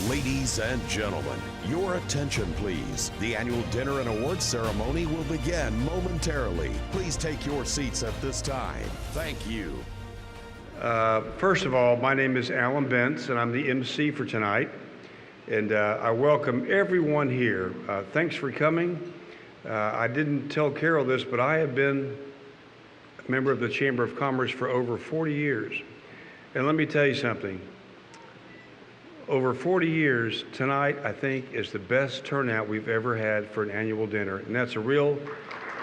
Ladies and gentlemen, your attention please. The annual dinner and awards ceremony will begin momentarily. Please take your seats at this time. Thank you. First of all, my name is Alan Bentz, and I'm the MC for tonight. And I welcome everyone here. Thanks for coming. I didn't tell Carol this, but I have been a member of the Chamber of Commerce for over 40 years. And let me tell you something. Over 40 years, tonight, I think, is the best turnout we've ever had for an annual dinner. And that's a real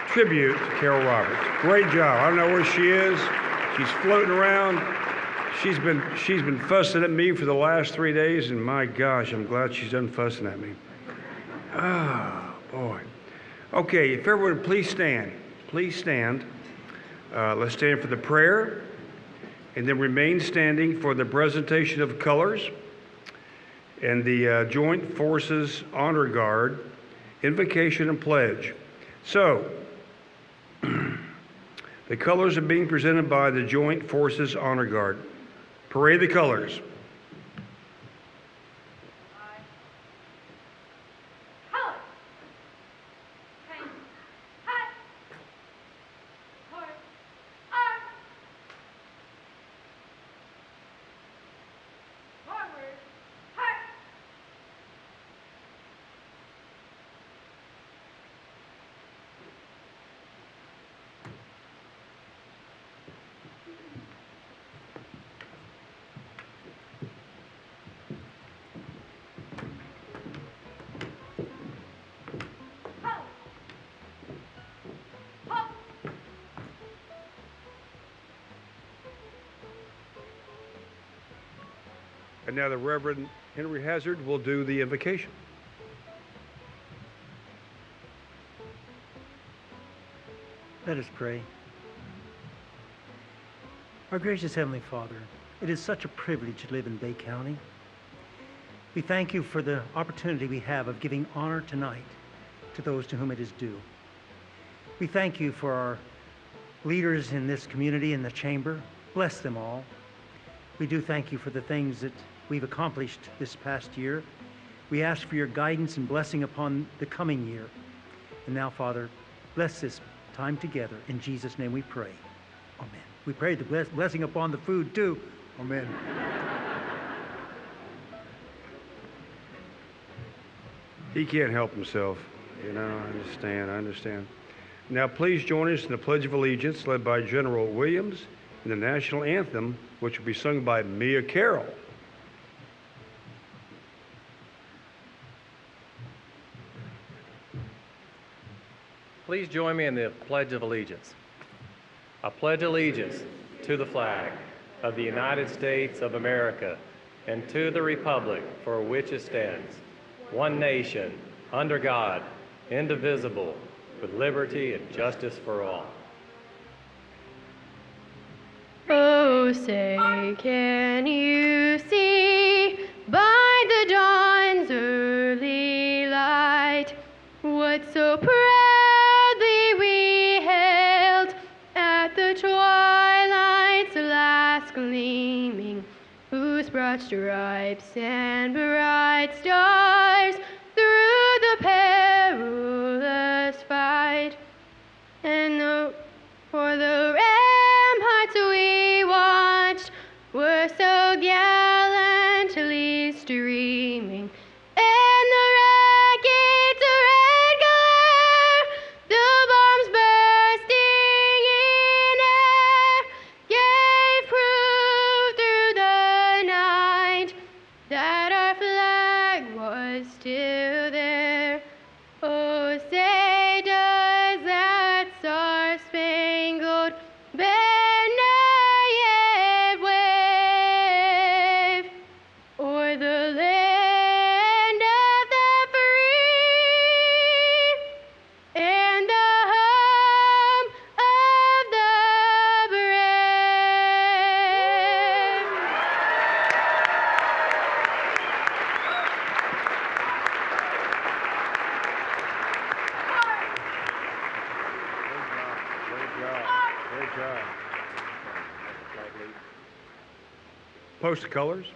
tribute to Carol Roberts. Great job. I don't know where she is. She's floating around. She's been fussing at me for the last 3 days, and my gosh, I'm glad she's done fussing at me. Ah, boy. Okay, if everyone would please stand. Please stand. Let's stand for the prayer, and then remain standing for the presentation of colors and the Joint Forces Honor Guard invocation and pledge. So, the colors are being presented by the Joint Forces Honor Guard. Parade the colors. And now the Reverend Henry Hazard will do the invocation. Let us pray. Our gracious Heavenly Father, it is such a privilege to live in Bay County. We thank you for the opportunity we have of giving honor tonight to those to whom it is due. We thank you for our leaders in this community and the chamber. Bless them all. We do thank you for the things that we've accomplished this past year. We ask for your guidance and blessing upon the coming year. And now, Father, bless this time together. In Jesus' name we pray. Amen. We pray the blessing upon the food too. Amen. He can't help himself. You know, I understand. Now please join us in the Pledge of Allegiance led by General Williams and the national anthem, which will be sung by Mia Carroll. Please join me in the Pledge of Allegiance. I pledge allegiance to the flag of the United States of America and to the republic for which it stands, one nation, under God, indivisible, with liberty and justice for all. Oh, say, can you see by the dawn's early light what so proudly we hailed at the twilight's last gleaming, whose broad stripes and bright stars through the perilous fight, and for the ramparts we watched were so gallantly streaming, and the racket's red glare, the bombs bursting in air, gave proof through the night that our flag was still there. Oh, say does that star-spangled banner yet wave o'er the land of the free and the home of the Great job. Post the colors.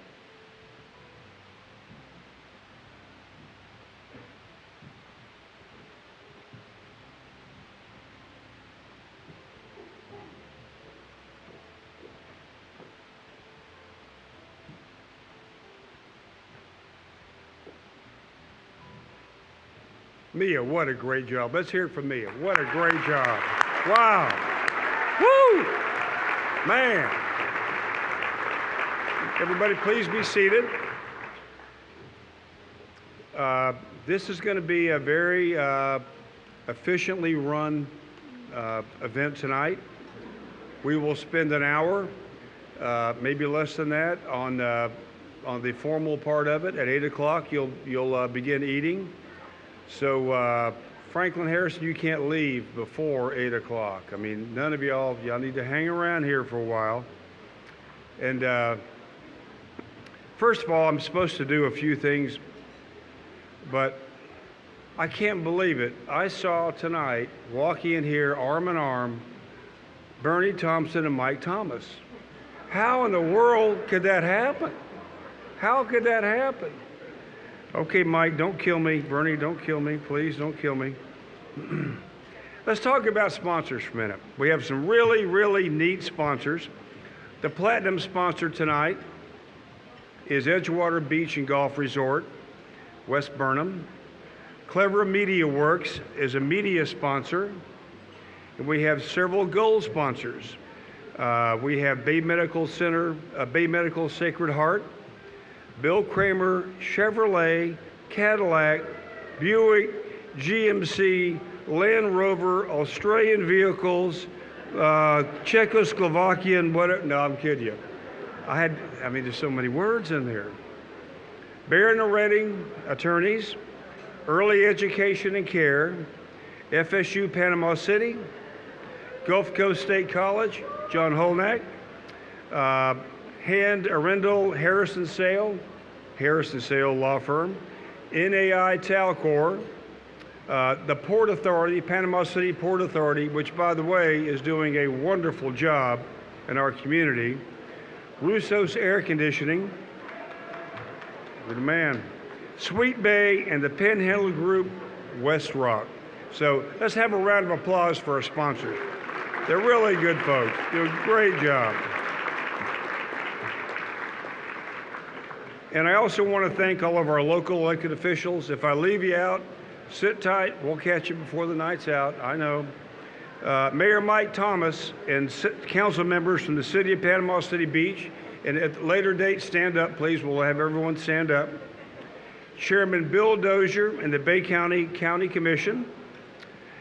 Mia, what a great job. Let's hear it from Mia. What a great job. Wow. Woo! Man. Everybody, please be seated. This is going to be a very efficiently run event tonight. We will spend an hour, maybe less than that, on the formal part of it. At 8 o'clock, you'll begin eating. So Franklin Harrison, you can't leave before 8 o'clock. I mean, none of y'all need to hang around here for a while. And first of all, I'm supposed to do a few things, but I can't believe it. I saw tonight, walking in here arm in arm, Bernie Thompson and Mike Thomas. How in the world could that happen? How could that happen? Okay, Mike, don't kill me. Bernie, don't kill me. Please don't kill me. Let's talk about sponsors for a minute. We have some really, really neat sponsors. The platinum sponsor tonight is Edgewater Beach and Golf Resort, West Burnham. Clever Media Works is a media sponsor. And we have several gold sponsors. We have Bay Medical Center, Bay Medical Sacred Heart, Bill Kramer, Chevrolet, Cadillac, Buick, GMC, Land Rover, Australian Vehicles, Czechoslovakian, whatever. No, I'm kidding you. There's so many words in there. Barron and Redding Attorneys, Early Education and Care, FSU Panama City, Gulf Coast State College, John Holnack, Hand Arundel Harrison Sale Law Firm, NAI Talcor, the Port Authority, Panama City Port Authority, which, by the way, is doing a wonderful job in our community, Russo's Air Conditioning, good man, Sweet Bay, and the Penhandle Group, West Rock. So let's have a round of applause for our sponsors. They're really good folks. Do a great job. And I also want to thank all of our local elected officials. If I leave you out, sit tight. We'll catch you before the night's out. I know. Mayor Mike Thomas and council members from the city of Panama City Beach. And at a later date, stand up, please. We'll have everyone stand up. Chairman Bill Dozier and the Bay County County Commission.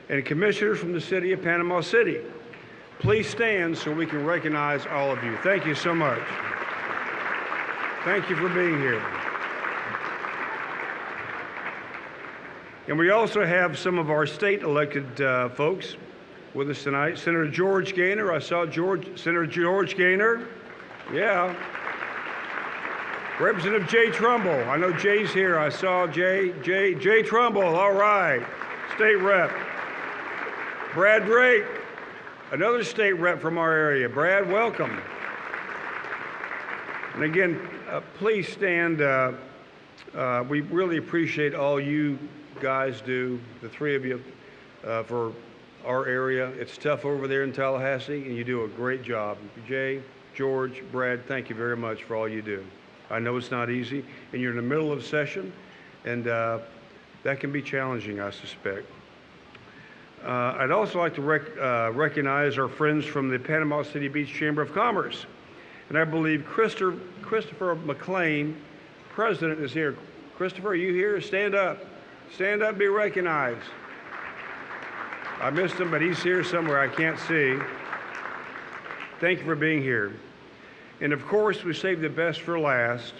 And commissioners from the city of Panama City. Please stand so we can recognize all of you. Thank you so much. Thank you for being here. And we also have some of our state elected folks with us tonight. Senator George Gaynor. I saw Senator George Gaynor. Yeah. Representative Jay Trumbull. I know Jay's here. I saw Jay Trumbull. All right. State rep. Brad Drake. Another state rep from our area. Brad, welcome. And again, please stand. We really appreciate all you guys do, the three of you, for our area. It's tough over there in Tallahassee, and you do a great job. Jay, George, Brad, thank you very much for all you do. I know it's not easy, and you're in the middle of session, and that can be challenging, I suspect. I'd also like to recognize our friends from the Panama City Beach Chamber of Commerce. And I believe Christopher McLean, president, is here. Christopher, are you here? Stand up. Stand up, be recognized. I missed him, but he's here somewhere. I can't see. Thank you for being here. And of course, we saved the best for last.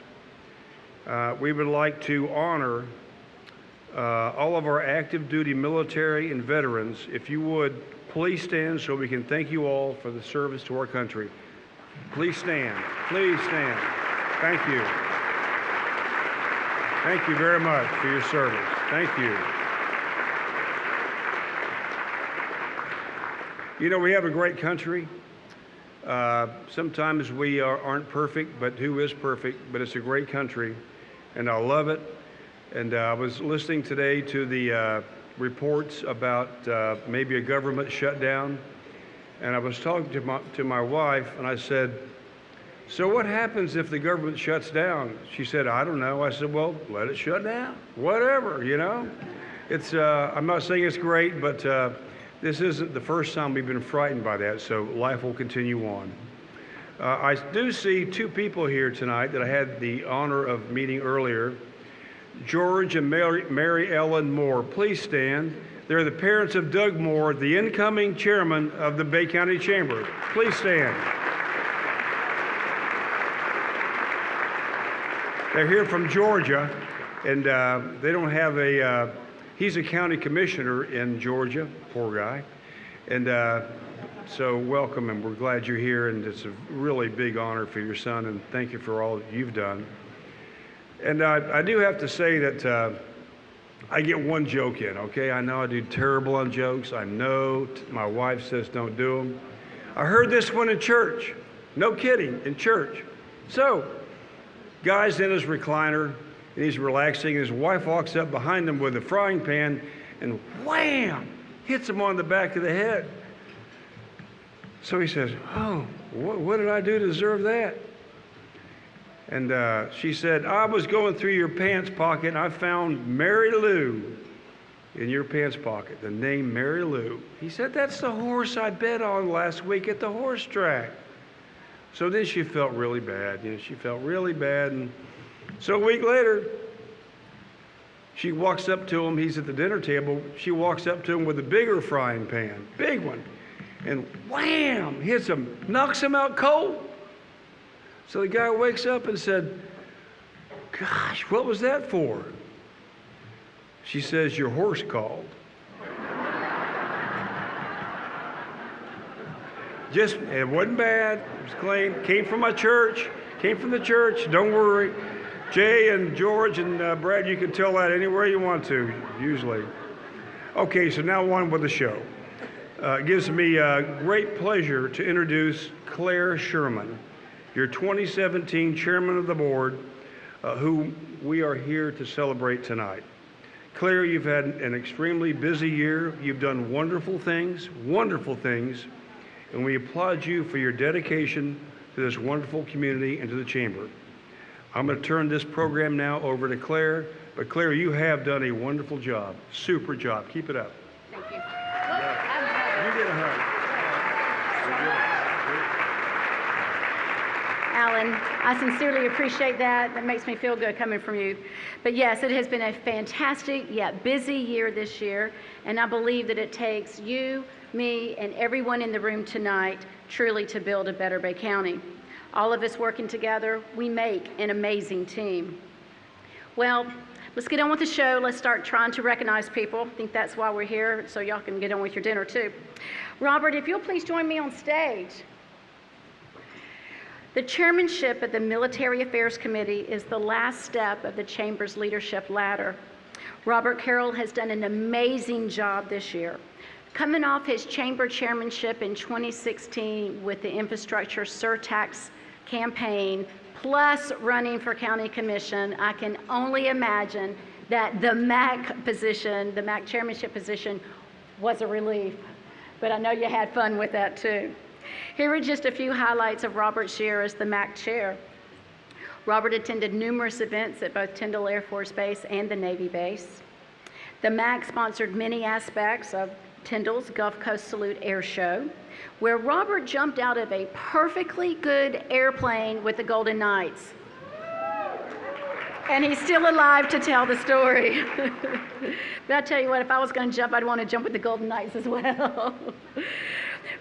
We would like to honor all of our active duty military and veterans. If you would, please stand so we can thank you all for the service to our country. Please stand. Please stand. Thank you. Thank you very much for your service. Thank you. You know, we have a great country. Sometimes we aren't perfect, but who is perfect? But it's a great country, and I love it. And I was listening today to the reports about maybe a government shutdown, and I was talking to my wife, and I said, so what happens if the government shuts down? She said, I don't know. I said, well, let it shut down. Whatever, you know. I'm not saying it's great, but this isn't the first time we've been frightened by that, so life will continue on. I do see two people here tonight that I had the honor of meeting earlier. George and Mary Ellen Moore. Please stand. They're the parents of Doug Moore, the incoming chairman of the Bay County Chamber. Please stand. They're here from Georgia, and they don't have he's a county commissioner in Georgia, poor guy. And so welcome, and we're glad you're here, and it's a really big honor for your son, and thank you for all that you've done. And I do have to say that I get one joke in, okay? I know I do terrible on jokes. I know my wife says don't do them. I heard this one in church. No kidding, in church. So, guy's in his recliner, and he's relaxing, and his wife walks up behind him with a frying pan, and wham! Hits him on the back of the head. So he says, oh, what did I do to deserve that? And she said, I was going through your pants pocket, and I found Mary Lou in your pants pocket, the name Mary Lou. He said, that's the horse I bet on last week at the horse track. So then she felt really bad. She felt really bad. And so a week later, she walks up to him. He's at the dinner table. She walks up to him with a bigger frying pan, big one, and wham, hits him, knocks him out cold. So the guy wakes up and said, gosh, what was that for? She says, your horse called. It wasn't bad. It was clean. Came from my church. Came from the church. Don't worry. Jay and George and Brad, you can tell that anywhere you want to, usually. Okay, so now on with the show. It gives me great pleasure to introduce Claire Sherman, your 2017 chairman of the board, who we are here to celebrate tonight. Claire, you've had an extremely busy year. You've done wonderful things, and we applaud you for your dedication to this wonderful community and to the chamber. I'm going to turn this program now over to Claire, but Claire, you have done a wonderful job, super job. Keep it up. Thank you. You get a hug. Alan, I sincerely appreciate that. That makes me feel good coming from you. But yes, it has been a fantastic yet busy year this year, and I believe that it takes you, me, and everyone in the room tonight truly to build a better Bay County. All of us working together, we make an amazing team. Well, let's get on with the show. Let's start trying to recognize people. I think that's why we're here, so y'all can get on with your dinner too. Robert, if you'll please join me on stage. The chairmanship of the Military Affairs Committee is the last step of the Chamber's leadership ladder. Robert Carroll has done an amazing job this year. Coming off his Chamber chairmanship in 2016 with the infrastructure surtax campaign, plus running for county commission, I can only imagine that the MAC position, the MAC chairmanship position, was a relief. But I know you had fun with that too. Here are just a few highlights of Robert's year as the MAC chair. Robert attended numerous events at both Tyndall Air Force Base and the Navy base. The MAC sponsored many aspects of Tyndall's Gulf Coast Salute Air Show, where Robert jumped out of a perfectly good airplane with the Golden Knights. And he's still alive to tell the story. But I tell you what, if I was going to jump, I'd want to jump with the Golden Knights as well.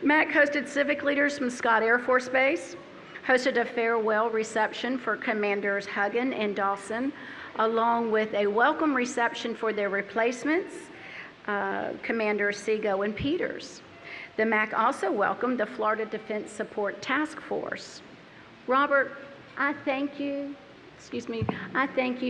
MAC hosted civic leaders from Scott Air Force Base, hosted a farewell reception for Commanders Huggin and Dawson, along with a welcome reception for their replacements, Commanders Seago and Peters. The MAC also welcomed the Florida Defense Support Task Force. Robert, I thank you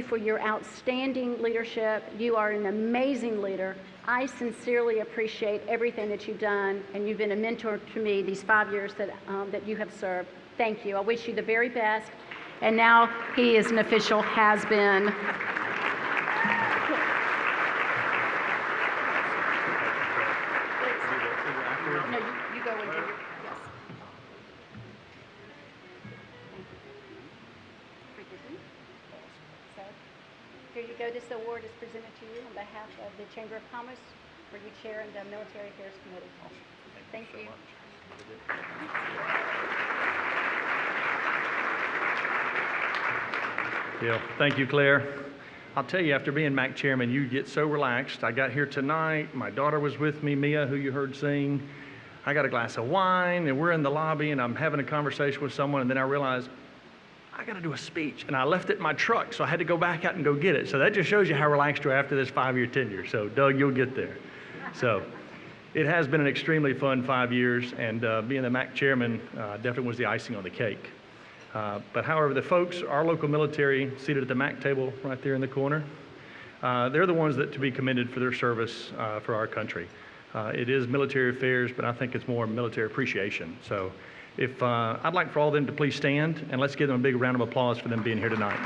for your outstanding leadership. You are an amazing leader. I sincerely appreciate everything that you've done, and you've been a mentor to me these 5 years that you have served. Thank you. I wish you the very best. And now he is an official has-been. No, you go and do it. Yes. Thank you. Here you go. This award is presented to you on behalf of the Chamber of Commerce for you chair in the Military Affairs Committee. Thank you. Yeah, thank you, Claire. I'll tell you, after being MAC chairman, you get so relaxed. I got here tonight. My daughter was with me, Mia, who you heard sing. I got a glass of wine, and we're in the lobby, and I'm having a conversation with someone, and then I realized I got to do a speech, and I left it in my truck, so I had to go back out and go get it. So that just shows you how relaxed you are after this 5-year tenure. So, Doug, you'll get there. So it has been an extremely fun 5 years, and being the MAC chairman definitely was the icing on the cake. But however, the folks, our local military seated at the MAC table right there in the corner, they're the ones that to be commended for their service for our country. It is military affairs, but I think it's more military appreciation. So if I'd like for all of them to please stand, and let's give them a big round of applause for them being here tonight.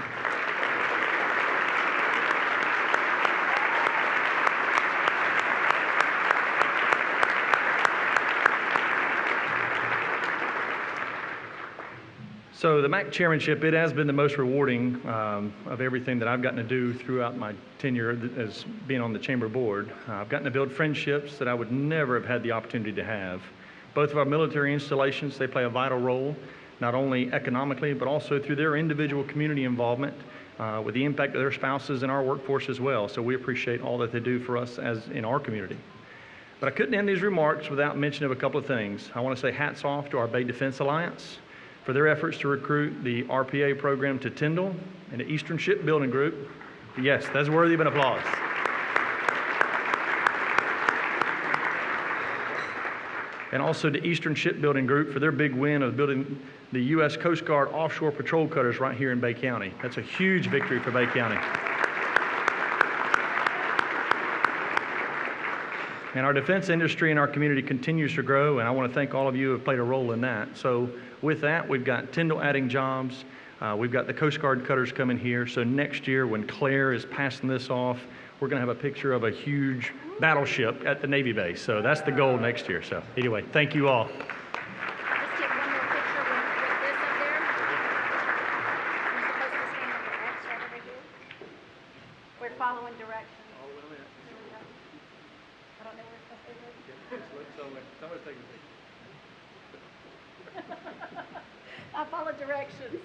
So the MAC chairmanship, it has been the most rewarding of everything that I've gotten to do throughout my tenure as being on the chamber board. I've gotten to build friendships that I would never have had the opportunity to have. Both of our military installations, they play a vital role, not only economically, but also through their individual community involvement with the impact of their spouses in our workforce as well. So we appreciate all that they do for us as in our community. But I couldn't end these remarks without mentioning a couple of things. I want to say hats off to our Bay Defense Alliance for their efforts to recruit the RPA program to Tyndall and the Eastern Shipbuilding Group. Yes, that's worthy of an applause. And also the Eastern Shipbuilding Group for their big win of building the U.S. Coast Guard offshore patrol cutters right here in Bay County. That's a huge victory for Bay County. And our defense industry in our community continues to grow, and I want to thank all of you who have played a role in that. So with that, we've got Tyndall adding jobs. We've got the Coast Guard cutters coming here. So next year, when Claire is passing this off, we're going to have a picture of a huge battleship at the Navy base. So that's the goal next year. So anyway, thank you all. Let's take one more picture with this up there. We're supposed to stand with the X right over here. We're following directions. I don't know where it's supposed to be. I follow directions.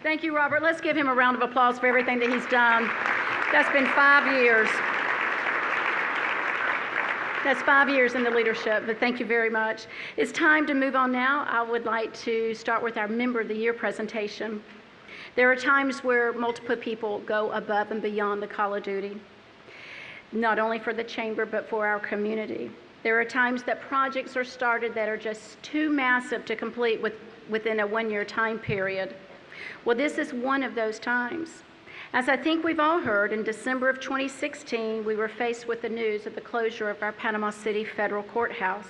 Thank you, Robert. Let's give him a round of applause for everything that he's done. That's been 5 years. That's 5 years in the leadership, but thank you very much. It's time to move on now. I would like to start with our Member of the Year presentation. There are times where multiple people go above and beyond the call of duty, not only for the chamber, but for our community. There are times that projects are started that are just too massive to complete within a 1-year time period. Well, this is one of those times. As I think we've all heard, in December of 2016, we were faced with the news of the closure of our Panama City Federal Courthouse.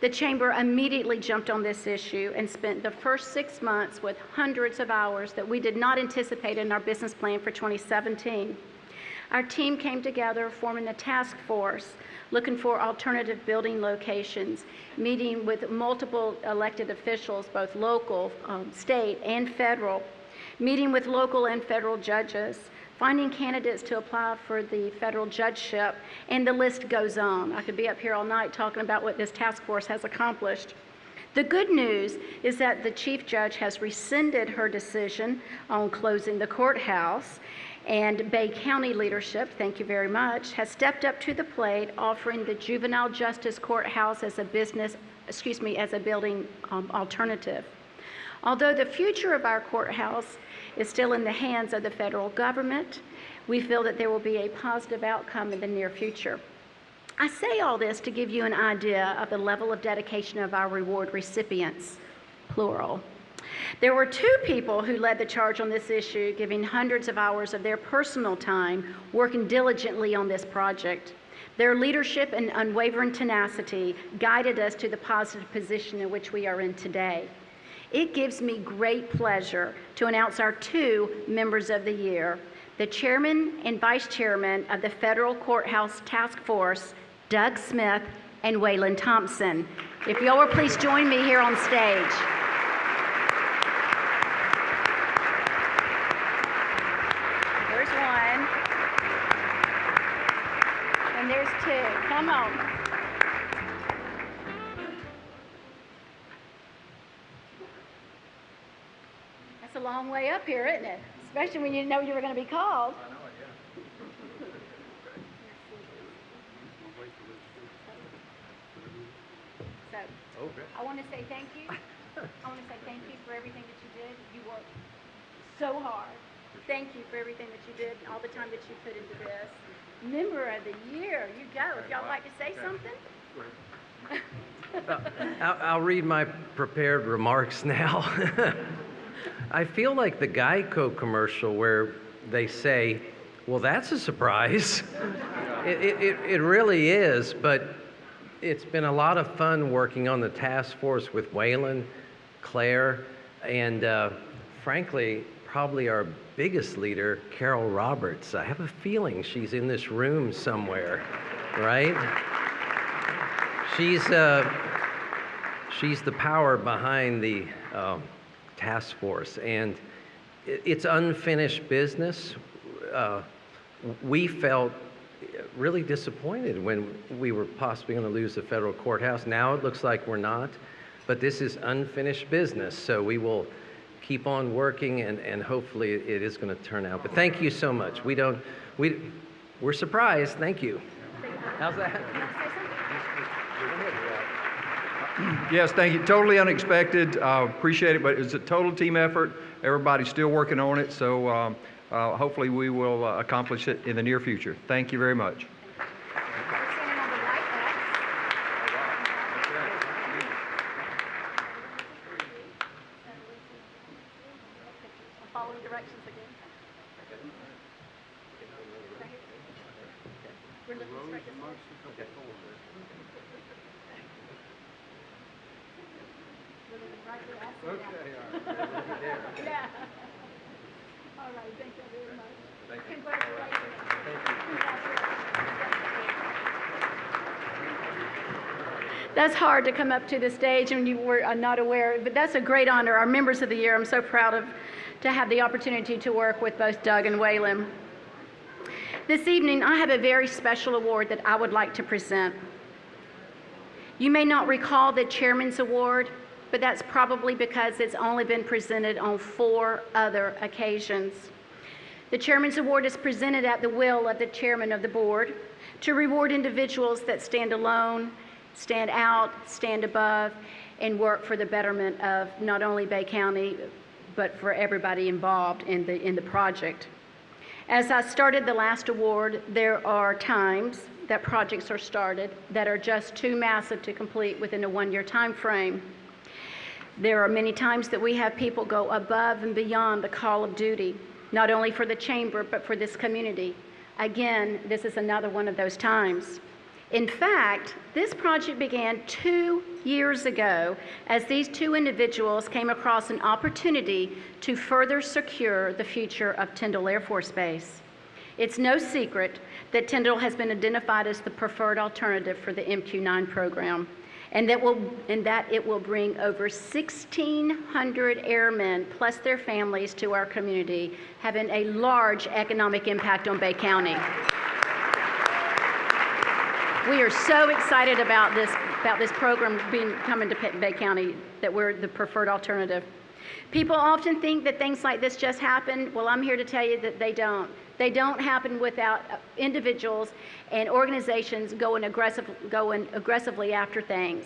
The chamber immediately jumped on this issue and spent the first 6 months with hundreds of hours that we did not anticipate in our business plan for 2017. Our team came together, forming a task force, looking for alternative building locations, meeting with multiple elected officials, both local, state, and federal, meeting with local and federal judges, finding candidates to apply for the federal judgeship, and the list goes on. I could be up here all night talking about what this task force has accomplished. The good news is that the chief judge has rescinded her decision on closing the courthouse, and Bay County leadership, thank you very much, has stepped up to the plate, offering the Juvenile Justice Courthouse as a building alternative. Although the future of our courthouse is still in the hands of the federal government, we feel that there will be a positive outcome in the near future. I say all this to give you an idea of the level of dedication of our reward recipients, plural. There were 2 people who led the charge on this issue, giving hundreds of hours of their personal time working diligently on this project. Their leadership and unwavering tenacity guided us to the positive position in which we are in today. It gives me great pleasure to announce our 2 members of the year, the chairman and vice chairman of the Federal Courthouse Task Force, Doug Smith and Waylon Thompson. If y'all will please join me here on stage. There's one. too. Come on. That's a long way up here, isn't it? Especially when you know you were going to be called. So, I want to say thank you. I want to say thank you for everything that you did. You worked so hard. Thank you for everything that you did, all the time that you put into this. Member of the Year, you go. If y'all like to say something. I'll read my prepared remarks now. I feel like the Geico commercial where they say, well, that's a surprise. It really is, but it's been a lot of fun working on the task force with Waylon, Claire, and frankly, probably our biggest leader, Carol Roberts. I have a feeling she's in this room somewhere, right? She's the power behind the task force, and it's unfinished business. We felt really disappointed when we were possibly going to lose the federal courthouse. Now it looks like we're not, but this is unfinished business, so we will keep on working, and hopefully it is going to turn out. But thank you so much. We're surprised. Thank you. How's that? Yes, thank you. Totally unexpected. Appreciate it, but it's a total team effort. Everybody's still working on it, so hopefully we will accomplish it in the near future. Thank you very much. Following directions again. We're looking straight this way. We're looking right there. Yeah. All right, thank you very much. Congratulations. That's hard to come up to the stage and you were not aware, but that's a great honor. Our members of the year, I'm so proud to have the opportunity to work with both Doug and Waylon. This evening, I have a very special award that I would like to present. You may not recall the Chairman's Award, but that's probably because it's only been presented on 4 other occasions. The Chairman's Award is presented at the will of the Chairman of the Board to reward individuals that stand alone, stand out, stand above, and work for the betterment of not only Bay County, but for everybody involved in the project. As I started the last award, there are times that projects are started that are just too massive to complete within a 1-year time frame. There are many times that we have people go above and beyond the call of duty, not only for the chamber, but for this community. Again, this is another one of those times. In fact, this project began 2 years ago as these 2 individuals came across an opportunity to further secure the future of Tyndall Air Force Base. It's no secret that Tyndall has been identified as the preferred alternative for the MQ-9 program, and that it will bring over 1,600 airmen plus their families to our community, having a large economic impact on Bay County. We are so excited about this program coming to Bay County, that we're the preferred alternative. People often think that things like this just happen. Well, I'm here to tell you that they don't. They don't happen without individuals and organizations going aggressively after things.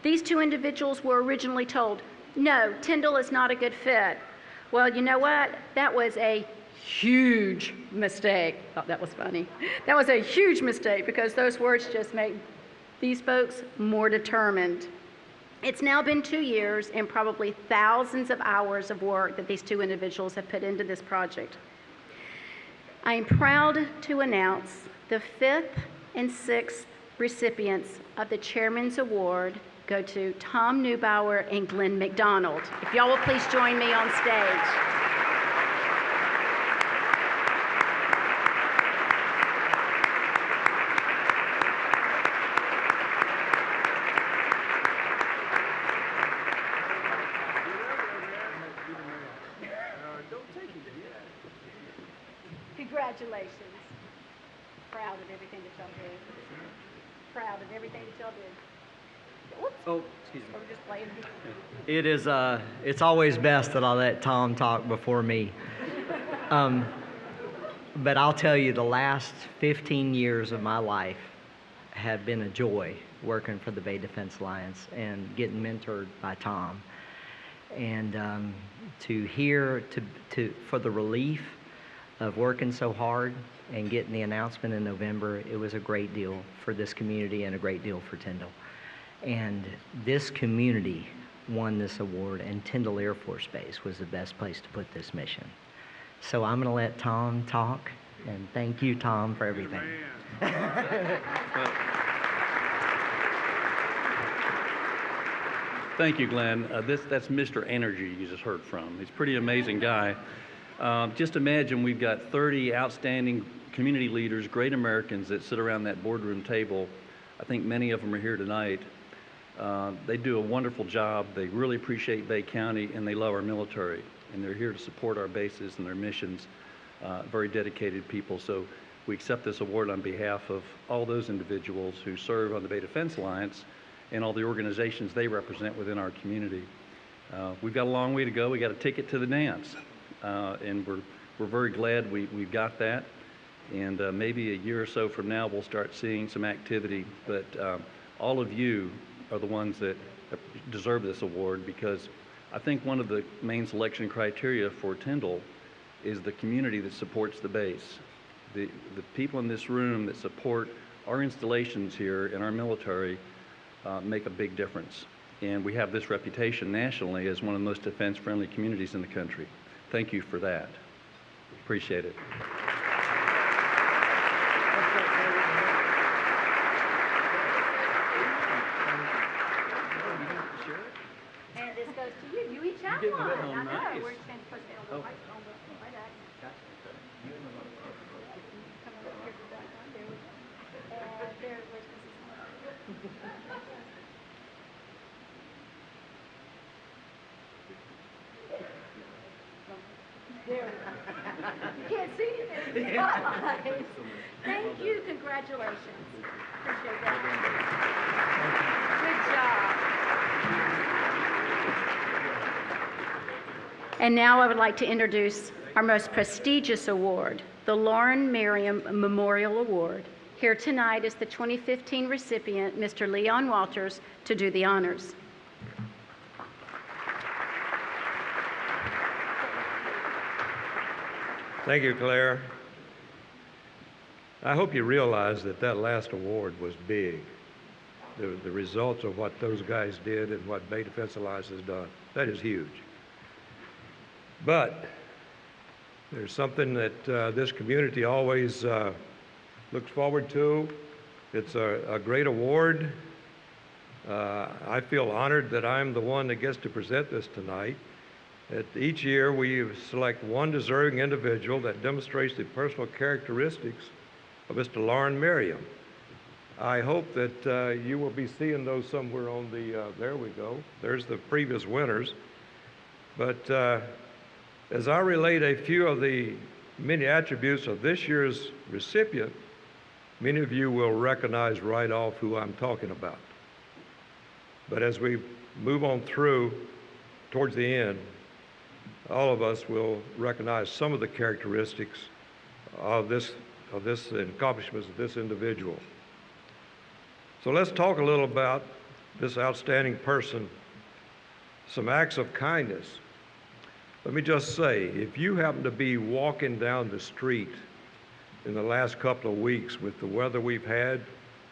These 2 individuals were originally told, no, Tyndall is not a good fit. Well, you know what? That was a huge mistake. Thought that was funny. That was a huge mistake because those words just make these folks more determined. It's now been 2 years and probably thousands of hours of work that these 2 individuals have put into this project. I am proud to announce the 5th and 6th recipients of the Chairman's Award go to Tom Neubauer and Glenn McDonald. If y'all will please join me on stage. Congratulations. proud of everything that y'all did. Proud of everything that y'all did. Whoops. Oh, excuse me. We're just playing. It is, it's always best that I let Tom talk before me. But I'll tell you, the last 15 years of my life have been a joy working for the Bay Defense Alliance and getting mentored by Tom. And to hear, for the relief of working so hard and getting the announcement in November, it was a great deal for this community and a great deal for Tyndall. And this community won this award, and Tyndall Air Force Base was the best place to put this mission. So I'm going to let Tom talk, and thank you, Tom, for everything. Thank you, Glenn. That's Mr. Energy you just heard from. He's a pretty amazing guy. Just imagine we've got 30 outstanding community leaders, great Americans that sit around that boardroom table. I think many of them are here tonight. They do a wonderful job. They really appreciate Bay County, and they love our military. And they're here to support our bases and their missions. Very dedicated people. So we accept this award on behalf of all those individuals who serve on the Bay Defense Alliance and all the organizations they represent within our community. We've got a long way to go. We got a ticket to the dance. And we're very glad we've got that. And maybe a year or so from now, we'll start seeing some activity. But all of you are the ones that deserve this award, because I think one of the main selection criteria for Tyndall is the community that supports the base. The people in this room that support our installations here and our military make a big difference. And we have this reputation nationally as one of the most defense-friendly communities in the country. Thank you for that. Appreciate it. And this goes to you. You each have You're one. getting the I know. nice. We're supposed to stay on the right axis. Come over here to that one. There we go. And there, where's Mrs. There we go. You can't see it there. Spotlight. Thank you. Congratulations. Appreciate that. Good job. And now I would like to introduce our most prestigious award, the Lauren Merriam Memorial Award. Here tonight is the 2015 recipient, Mr. Leon Walters, to do the honors. Thank you, Claire. I hope you realize that that last award was big. The results of what those guys did and what Bay Defense Alliance has done, that is huge. But there's something that this community always looks forward to. It's a great award. I feel honored that I'm the one that gets to present this tonight. Each year we select one deserving individual that demonstrates the personal characteristics of Mr. Lauren Merriam. I hope that you will be seeing those somewhere on the, there we go. There's the previous winners. But as I relate a few of the many attributes of this year's recipient, many of you will recognize right off who I'm talking about. But as we move on through towards the end, all of us will recognize some of the characteristics of this accomplishments of this individual. So let's talk a little about this outstanding person, some acts of kindness. Let me just say, if you happen to be walking down the street in the last couple of weeks with the weather we've had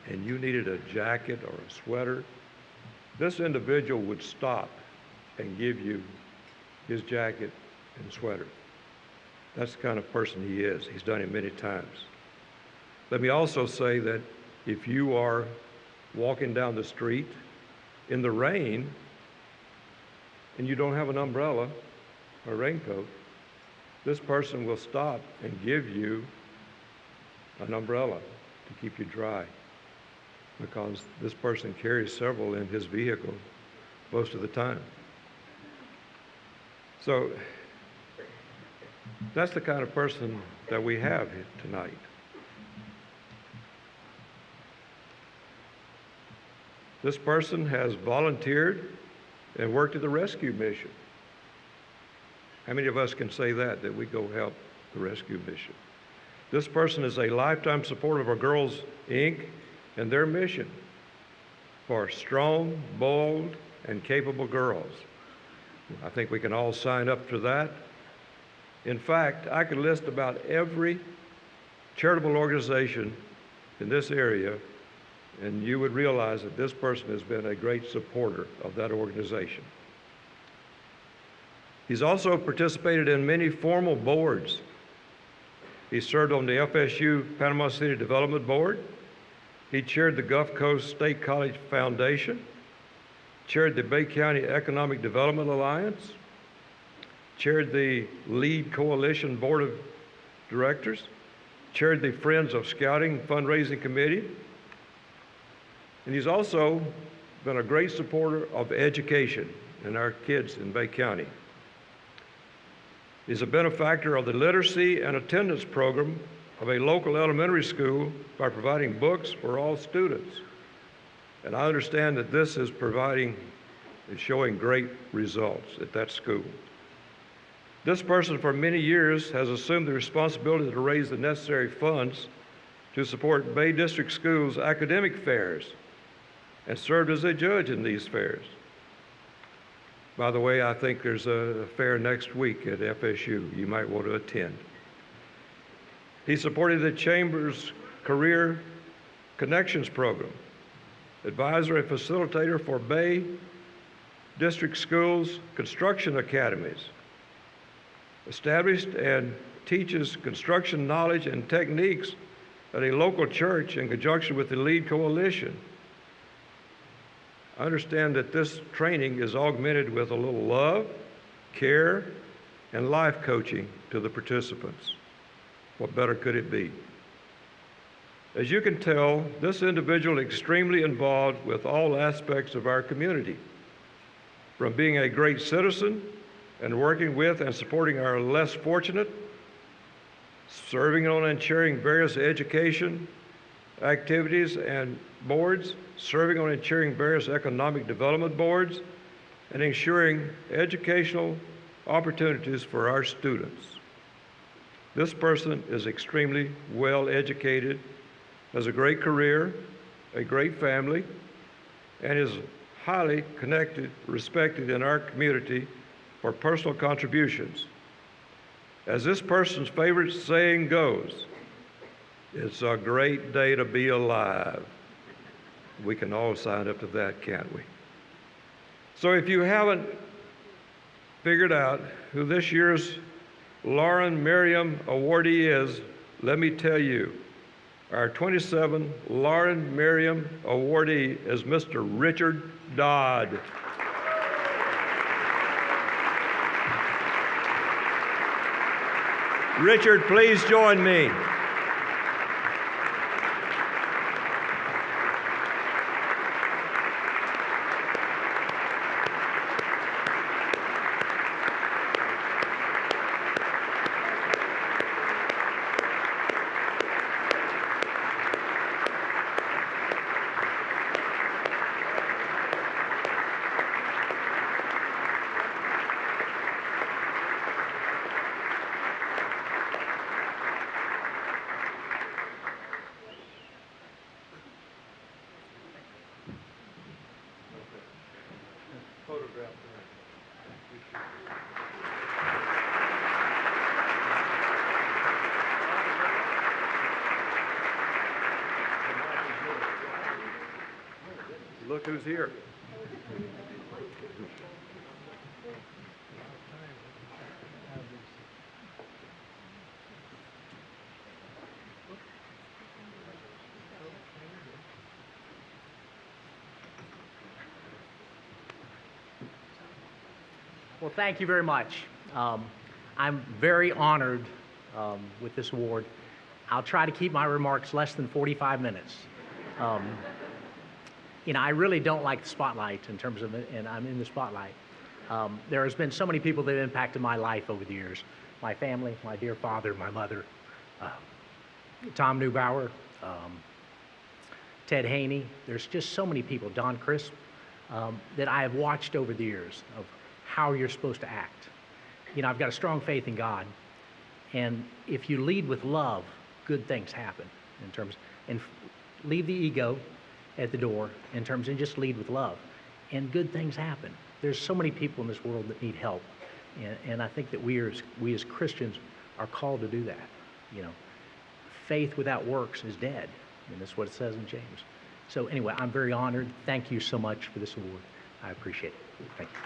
and you needed a jacket or a sweater, this individual would stop and give you his jacket and sweater. That's the kind of person he is. He's done it many times. Let me also say that if you are walking down the street in the rain and you don't have an umbrella or raincoat, this person will stop and give you an umbrella to keep you dry, because this person carries several in his vehicle most of the time. So that's the kind of person that we have here tonight. This person has volunteered and worked at the rescue mission. How many of us can say that we go help the rescue mission? This person is a lifetime supporter of our Girls, Inc. and their mission for strong, bold, and capable girls. I think we can all sign up for that. In fact, I could list about every charitable organization in this area, and you would realize that this person has been a great supporter of that organization. He's also participated in many formal boards. He served on the FSU Panama City Development Board. He chaired the Gulf Coast State College Foundation, chaired the Bay County Economic Development Alliance, chaired the LEAD Coalition Board of Directors, chaired the Friends of Scouting Fundraising Committee, and he's also been a great supporter of education and our kids in Bay County. He's a benefactor of the literacy and attendance program of a local elementary school by providing books for all students. And I understand that this is showing great results at that school. This person for many years has assumed the responsibility to raise the necessary funds to support Bay District Schools' academic fairs and served as a judge in these fairs. By the way, I think there's a fair next week at FSU. You might want to attend. He supported the Chamber's Career Connections program, advisor and facilitator for Bay District Schools Construction Academies, established and teaches construction knowledge and techniques at a local church in conjunction with the LEAD Coalition. I understand that this training is augmented with a little love, care, and life coaching to the participants. What better could it be? As you can tell, this individual is extremely involved with all aspects of our community, from being a great citizen and working with and supporting our less fortunate, serving on and chairing various education activities and boards, serving on and chairing various economic development boards, and ensuring educational opportunities for our students. This person is extremely well educated, has a great career, a great family, and is highly connected, respected in our community for personal contributions. As this person's favorite saying goes, it's a great day to be alive. We can all sign up to that, can't we? So if you haven't figured out who this year's Lauren Merriam awardee is, let me tell you, our 27 Lauren Merriam awardee is Mr. Richard Dodd. Richard, please join me. Look who's here. Well, thank you very much. I'm very honored with this award. I'll try to keep my remarks less than 45 minutes. I really don't like the spotlight and I'm in the spotlight. There has been so many people that have impacted my life over the years. My family, my dear father, my mother, Tom Neubauer, Ted Haney. There's just so many people, Don Crisp, that I have watched over the years of how you're supposed to act. You know, I've got a strong faith in God, and if you lead with love, good things happen in terms, and leave the ego at the door in terms, and just lead with love, and good things happen. There's so many people in this world that need help, and I think that we as Christians are called to do that. You know, faith without works is dead, and that's what it says in James. So anyway, I'm very honored. Thank you so much for this award. I appreciate it. Thank you.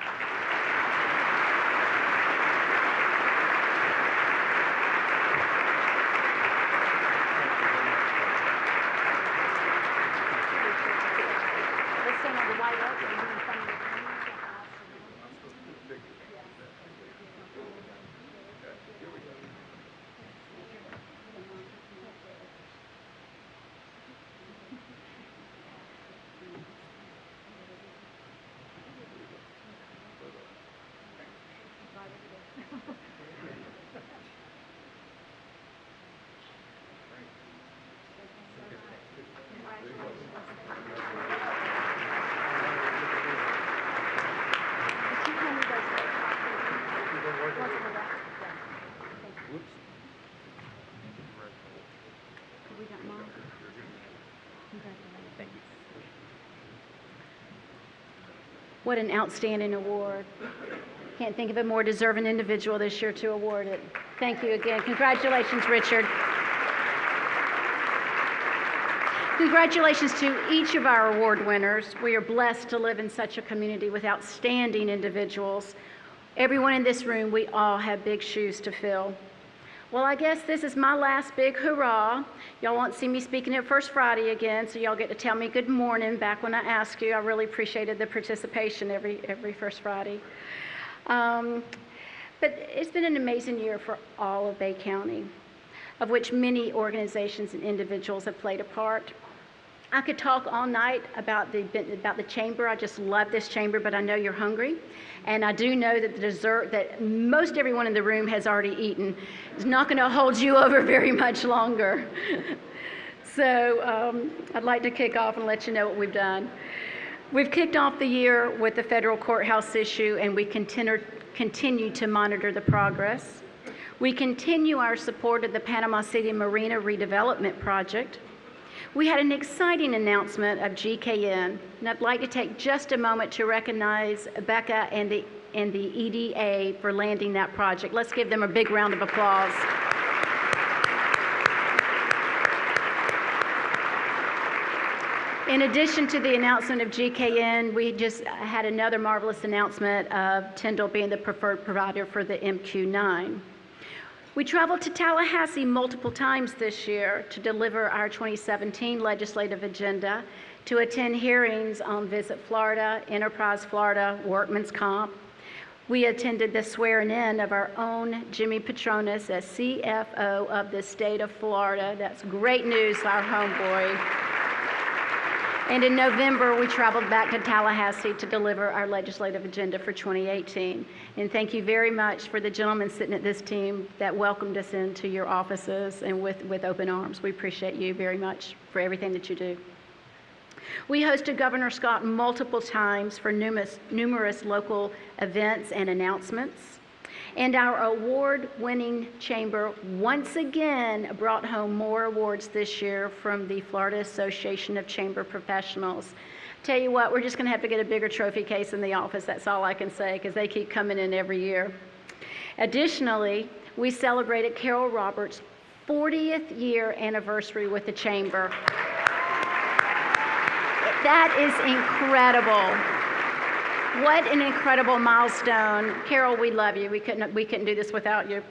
What an outstanding award. Can't think of a more deserving individual this year to award it. Thank you again. Congratulations, Richard. Congratulations to each of our award winners. We are blessed to live in such a community with outstanding individuals. Everyone in this room, we all have big shoes to fill. Well, I guess this is my last big hurrah. Y'all won't see me speaking at First Friday again, so y'all get to tell me good morning back when I ask you. I really appreciated the participation every First Friday. But it's been an amazing year for all of Bay County, of which many organizations and individuals have played a part. I could talk all night about the chamber. I just love this chamber, but I know you're hungry. And I do know that the dessert that most everyone in the room has already eaten is not going to hold you over very much longer. So I'd like to kick off and let you know what we've done. We've kicked off the year with the federal courthouse issue, and we continue to monitor the progress. We continue our support of the Panama City Marina redevelopment project. We had an exciting announcement of GKN, and I'd like to take just a moment to recognize Becca and the EDA for landing that project. Let's give them a big round of applause. In addition to the announcement of GKN, we just had another marvelous announcement of Tyndall being the preferred provider for the MQ-9. We traveled to Tallahassee multiple times this year to deliver our 2017 legislative agenda, to attend hearings on Visit Florida, Enterprise Florida, Workman's Comp. We attended the swearing-in of our own Jimmy Petronas as CFO of the state of Florida. That's great news, our homeboy. And in November, we traveled back to Tallahassee to deliver our legislative agenda for 2018. And thank you very much for the gentlemen sitting at this team that welcomed us into your offices and with open arms. We appreciate you very much for everything that you do. We hosted Governor Scott multiple times for numerous local events and announcements. And our award-winning chamber once again brought home more awards this year from the Florida Association of Chamber Professionals. Tell you what, we're just going to have to get a bigger trophy case in the office. That's all I can say, because they keep coming in every year. Additionally, we celebrated Carol Roberts' 40th year anniversary with the chamber. That is incredible. What an incredible milestone. Carol, we love you. We couldn't do this without you.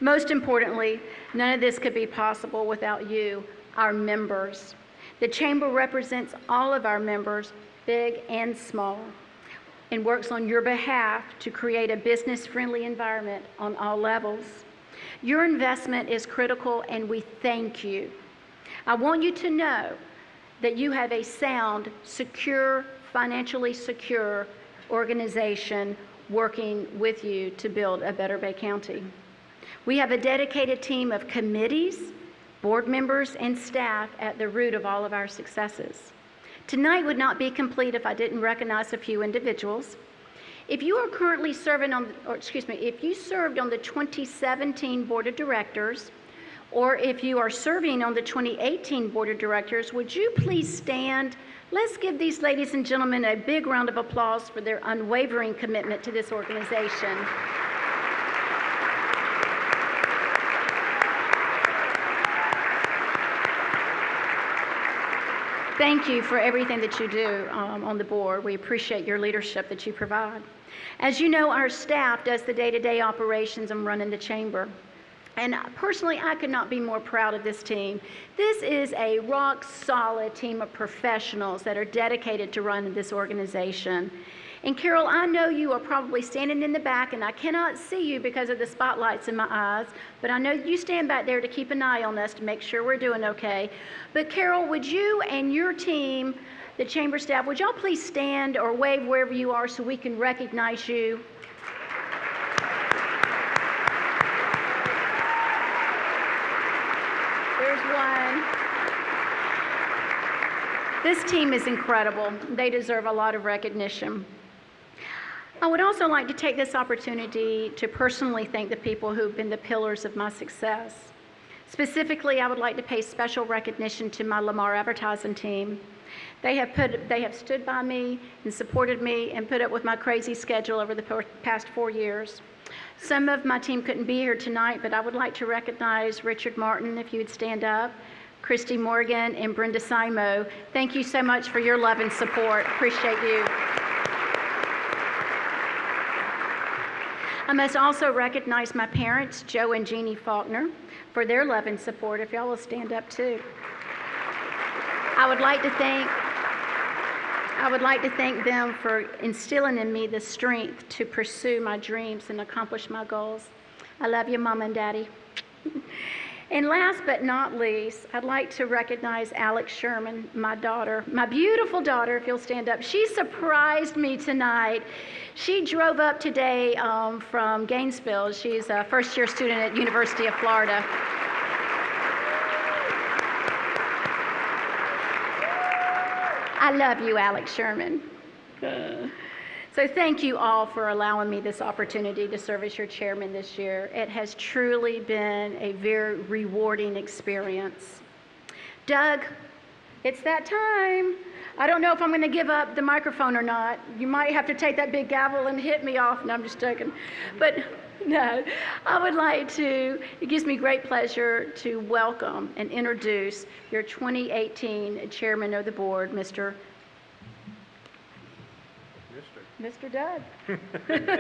Most importantly, none of this could be possible without you, our members. The chamber represents all of our members, big and small, and works on your behalf to create a business-friendly environment on all levels. Your investment is critical, and we thank you. I want you to know that you have a sound, secure, financially secure organization working with you to build a better Bay County. We have a dedicated team of committees, board members and staff at the root of all of our successes. Tonight would not be complete if I didn't recognize a few individuals. If you are currently serving on, if you served on the 2017 Board of Directors, or if you are serving on the 2018 Board of Directors, would you please stand? Let's give these ladies and gentlemen a big round of applause for their unwavering commitment to this organization. Thank you for everything that you do on the board. We appreciate your leadership that you provide. As you know, our staff does the day-to-day operations and running the chamber. And personally, I could not be more proud of this team. This is a rock-solid team of professionals that are dedicated to running this organization. And Carol, I know you are probably standing in the back, and I cannot see you because of the spotlights in my eyes, but I know you stand back there to keep an eye on us to make sure we're doing okay. But Carol, would you and your team, the chamber staff, would y'all please stand or wave wherever you are so we can recognize you? There's one. This team is incredible. They deserve a lot of recognition. I would also like to take this opportunity to personally thank the people who've been the pillars of my success. Specifically, I would like to pay special recognition to my Lamar advertising team. They have stood by me and supported me and put up with my crazy schedule over the past 4 years. Some of my team couldn't be here tonight, but I would like to recognize Richard Martin, if you would stand up, Christy Morgan, and Brenda Simo. Thank you so much for your love and support. Appreciate you. I must also recognize my parents, Joe and Jeannie Faulkner, for their love and support. If y'all will stand up too. I would like to thank them for instilling in me the strength to pursue my dreams and accomplish my goals. I love you, Mom and Daddy. And last but not least, I'd like to recognize Alex Sherman, my daughter, my beautiful daughter, if you'll stand up. She surprised me tonight. She drove up today from Gainesville. She's a first-year student at University of Florida. I love you, Alex Sherman. So thank you all for allowing me this opportunity to serve as your chairman this year. It has truly been a very rewarding experience. Doug, it's that time. I don't know if I'm going to give up the microphone or not. You might have to take that big gavel and hit me off. No, I'm just joking. But no, I would like to, it gives me great pleasure to welcome and introduce your 2018 chairman of the board, Mr. Doug. There you go.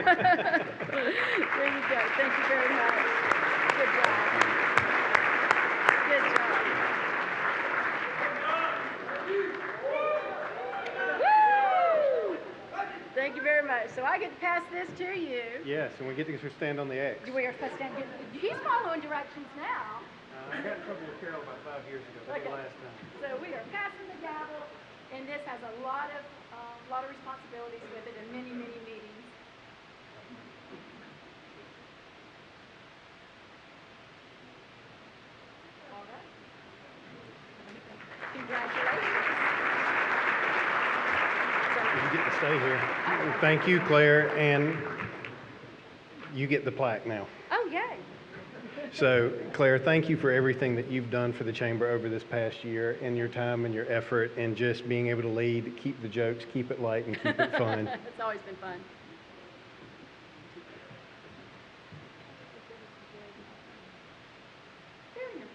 Thank you very much. Good job. Good job. Woo! Thank you very much. So I get to pass this to you. Yes, and we get to stand on the X. We are supposed to stand. He's following directions now. I got in trouble with Carol about 5 years ago. That was the last time. So we are passing the gavel, and this has a lot of responsibilities with it and many, many meetings. All right. Congratulations. You get to stay here. Thank you, Claire, and you get the plaque now. Oh, yay. So, Claire, thank you for everything that you've done for the Chamber over this past year, and your time and your effort, and just being able to lead, keep the jokes, keep it light, and keep it fun. It's always been fun. Very nice.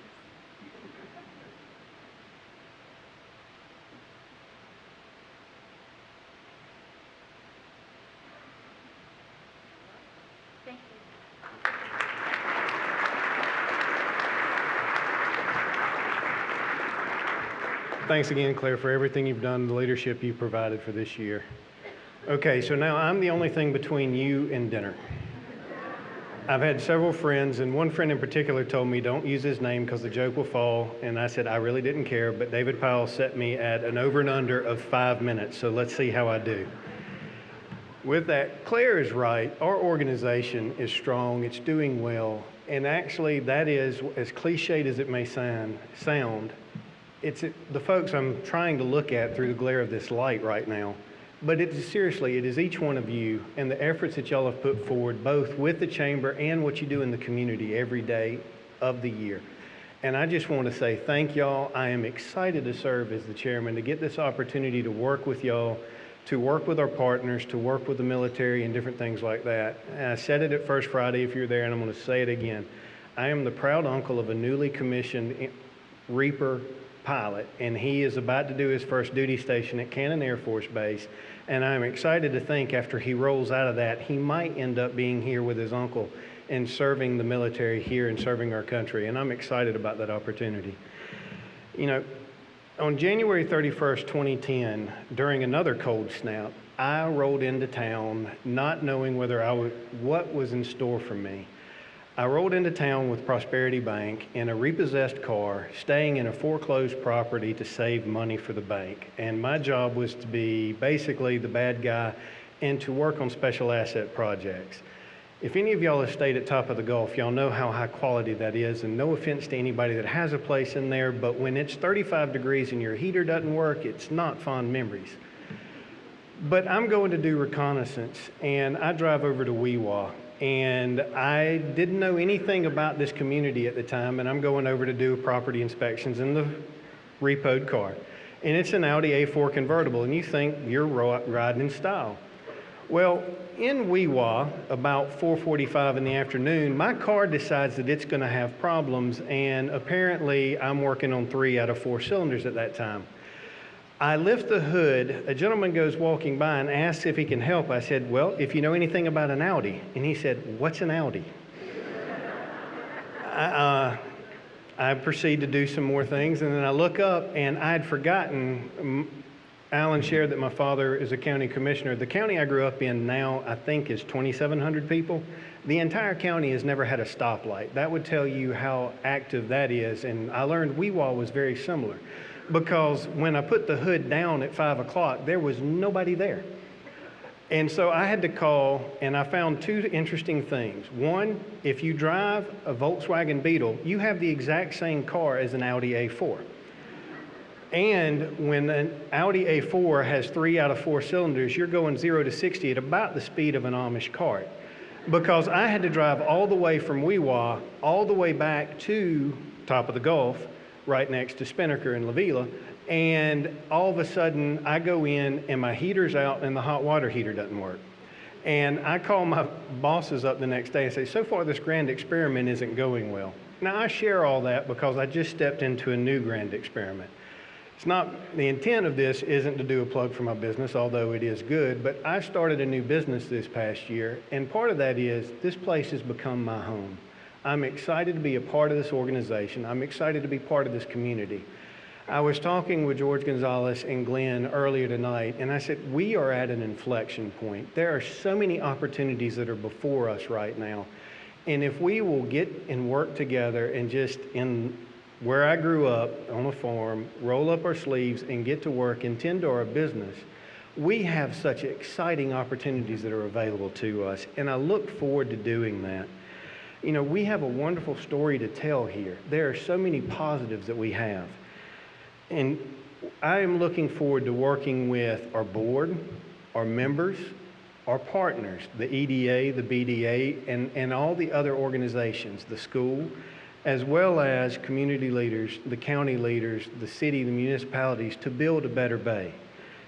Thank you. Thanks again, Claire, for everything you've done, the leadership you've provided for this year. Okay, so now I'm the only thing between you and dinner. I've had several friends, and one friend in particular told me don't use his name because the joke will fall, and I said I really didn't care, but David Powell set me at an over and under of 5 minutes, so let's see how I do. With that, Claire is right. Our organization is strong, it's doing well, And actually, that is, as cliched as it may sound, it's the folks I'm trying to look at through the glare of this light right now. But it is each one of you and the efforts that y'all have put forward, both with the chamber and what you do in the community every day of the year. And I just want to say thank y'all. I am excited to serve as the chairman, to get this opportunity to work with y'all, to work with our partners, to work with the military and different things like that. And I said it at First Friday if you're there, and I'm going to say it again. I am the proud uncle of a newly commissioned Reaper pilot, and he is about to do his first duty station at Cannon Air Force Base. And I'm excited to think after he rolls out of that, he might end up being here with his uncle and serving the military here and serving our country. And I'm excited about that opportunity. You know, on January 31st, 2010, during another cold snap, I rolled into town not knowing what was in store for me. I rolled into town with Prosperity Bank in a repossessed car, staying in a foreclosed property to save money for the bank. And my job was to be basically the bad guy and to work on special asset projects. If any of y'all have stayed at Top of the Gulf, y'all know how high quality that is, and no offense to anybody that has a place in there, but when it's 35 degrees and your heater doesn't work, it's not fond memories. But I'm going to do reconnaissance, and I drive over to Weewa, and I didn't know anything about this community at the time, and I'm going over to do property inspections in the repoed car. And it's an Audi A4 convertible, and you think you're riding in style. Well, in Weewa, about 4:45 in the afternoon, my car decides that it's going to have problems, and apparently I'm working on 3 out of 4 cylinders at that time. I lift the hood, a gentleman goes walking by and asks if he can help. I said, well, if you know anything about an Audi. And he said, what's an Audi? I proceed to do some more things, and then I look up, and I'd forgotten, Alan shared that my father is a county commissioner. The county I grew up in now, I think, is 2,700 people. The entire county has never had a stoplight. That would tell you how active that is, and I learned Weewa was very similar, because when I put the hood down at 5 o'clock, there was nobody there. And so I had to call, and I found 2 interesting things. One, if you drive a Volkswagen Beetle, you have the exact same car as an Audi A4. And when an Audi A4 has 3 out of 4 cylinders, you're going 0 to 60 at about the speed of an Amish cart. Because I had to drive all the way from Weewa, all the way back to Top of the Gulf, right next to Spinnaker and La Villa, and all of a sudden I go in and my heater's out and the hot water heater doesn't work. And I call my bosses up the next day and say, so far this grand experiment isn't going well. Now I share all that because I just stepped into a new grand experiment. It's not, the intent of this isn't to do a plug for my business, although it is good, but I started a new business this past year, and part of that is this place has become my home. I'm excited to be a part of this organization. I'm excited to be part of this community. I was talking with George Gonzalez and Glenn earlier tonight, and I said, we are at an inflection point. There are so many opportunities that are before us right now. And if we will get and work together and just in where I grew up on a farm, roll up our sleeves and get to work and tend to our business, we have such exciting opportunities that are available to us. And I look forward to doing that. You know, we have a wonderful story to tell here. There are so many positives that we have. And I am looking forward to working with our board, our members, our partners, the EDA, the BDA, and all the other organizations, the school, as well as community leaders, the county leaders, the city, the municipalities, to build a better bay.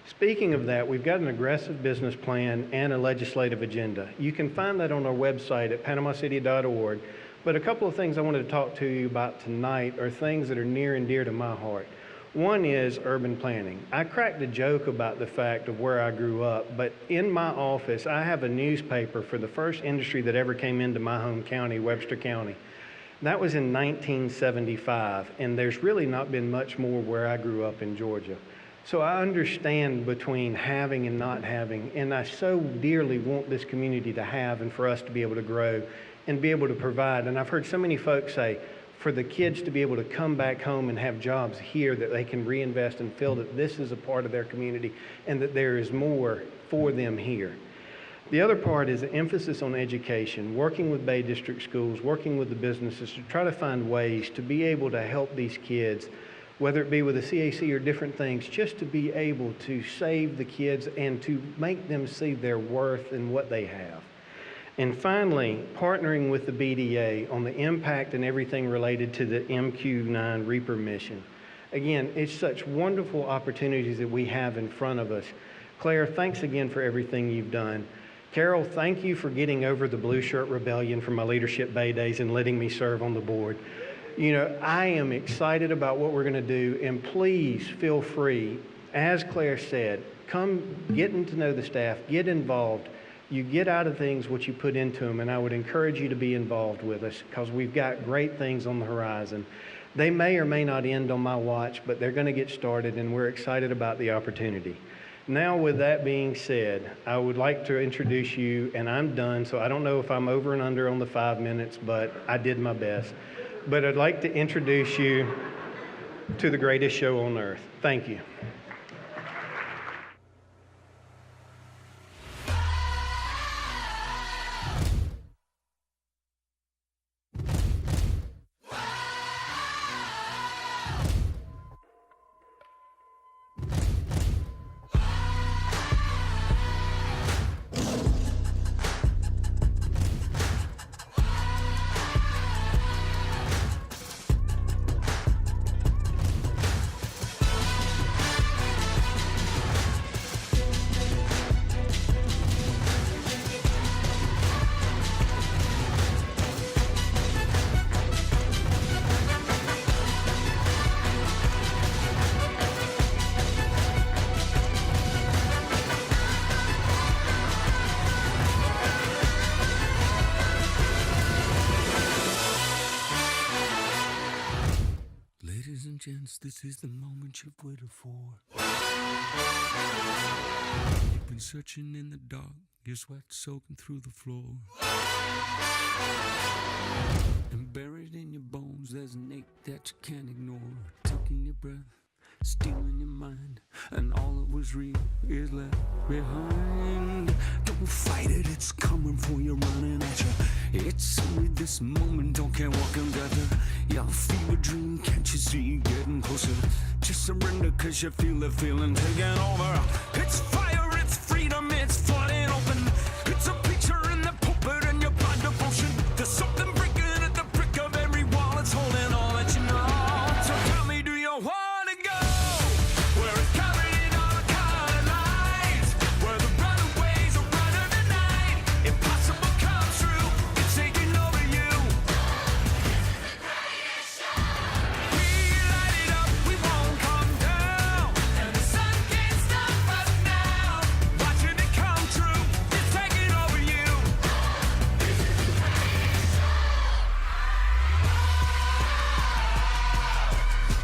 Speaking of that, we've got an aggressive business plan and a legislative agenda. You can find that on our website at panamacity.org. But a couple of things I wanted to talk to you about tonight are things that are near and dear to my heart. One is urban planning. I cracked a joke about the fact of where I grew up, but in my office, I have a newspaper for the first industry that ever came into my home county, Webster County. That was in 1975, and there's really not been much more where I grew up in Georgia. So I understand between having and not having, and I so dearly want this community to have and for us to be able to grow and be able to provide. And I've heard so many folks say, for the kids to be able to come back home and have jobs here, that they can reinvest and feel that this is a part of their community and that there is more for them here. The other part is the emphasis on education, working with Bay District schools, working with the businesses to try to find ways to be able to help these kids, whether it be with a CAC or different things, just to be able to save the kids and to make them see their worth and what they have. And finally, partnering with the BDA on the impact and everything related to the MQ-9 Reaper mission. Again, it's such wonderful opportunities that we have in front of us. Claire, thanks again for everything you've done. Carol, thank you for getting over the Blue Shirt Rebellion from my Leadership Bay days and letting me serve on the board. You know, I am excited about what we're going to do, and please feel free, as Claire said, come getting to know the staff, get involved. You get out of things what you put into them, and I would encourage you to be involved with us because we've got great things on the horizon. They may or may not end on my watch, but they're going to get started, and we're excited about the opportunity. Now, with that being said, I would like to introduce you, and I'm done, so I don't know if I'm over and under on the 5 minutes, but I did my best. But I'd like to introduce you to the greatest show on earth. Thank you. This is the moment you've waited for. You've been searching in the dark, your sweat soaking through the floor. And buried in your bones, there's an ache that you can't ignore. Taking your breath, stealing your mind, and all that was real is left behind. Don't fight it, it's coming for you, running at you. It's only this moment, don't care what comes after. Your fever dream, can't you see getting closer? Just surrender, cause you feel the feeling taking over. It's fire, it's freedom, it's flooding open. It's a picture in the pulpit and your blind devotion. There's something breaking at the brick of every wall, it's holding all that you know. So tell me, do you want to go? Where it's covered in all the color lights, where the runaways are running the night. Impossible comes true, it's taking over you. We light it up, we won't come down, and the sun can't stop us now. Watching it come true, it's taking over you.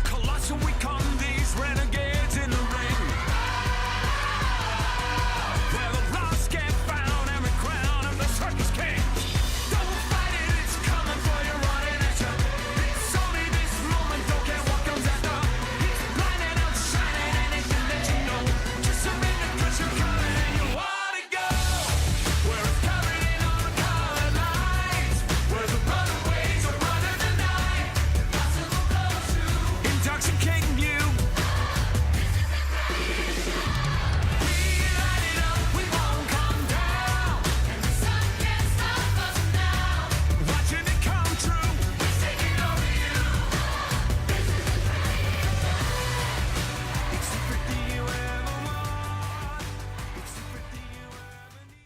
Colossal, we come, these renegades in the ring, where the lost get found, every crown of the circus king. Don't fight it, it's coming for you, running at you. It's only this moment, don't care what comes after. It's blinding, outshining anything that you know. Just surrender, cause you're coming and you wanna go. Where it's covered in all the color lights, where the runaways are running the night. Impossible flows through, intoxicating you. We light it up, we won't come down, and the sun can't stop us now. Watching it come true, it's taking over you. It's everything you ever want. It's everything you ever need.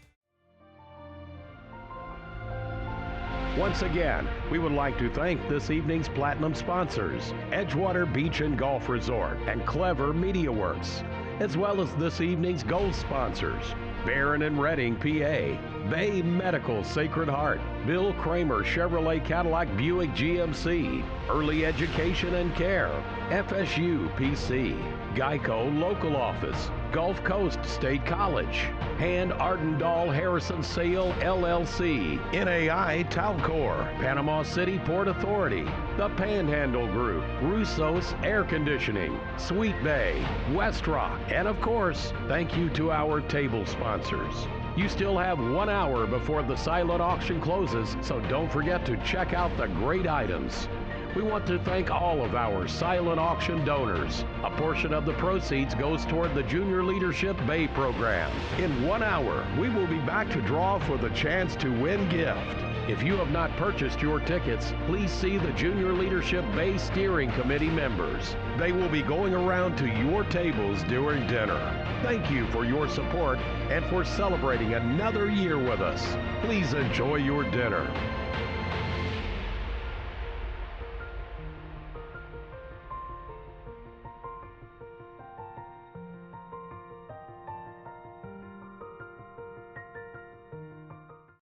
Once again, we would like to thank this evening's platinum sponsors, Edgewater Beach and Golf Resort and Clever Media Works, as well as this evening's gold sponsors, Barron and Redding, PA, Bay Medical Sacred Heart, Bill Kramer Chevrolet Cadillac Buick GMC, Early Education and Care, FSU PC, Geico Local Office, Gulf Coast State College, Hand Ardendahl Harrison Sale LLC, NAI Talcor, Panama City Port Authority, the Panhandle Group, Russo's Air Conditioning, Sweet Bay, West Rock, and of course, thank you to our table sponsors. You still have 1 hour before the silent auction closes, so don't forget to check out the great items. We want to thank all of our silent auction donors. A portion of the proceeds goes toward the Junior Leadership Bay program. In 1 hour, we will be back to draw for the chance to win gift. If you have not purchased your tickets, please see the Junior Leadership Bay Steering Committee members. They will be going around to your tables during dinner. Thank you for your support and for celebrating another year with us. Please enjoy your dinner.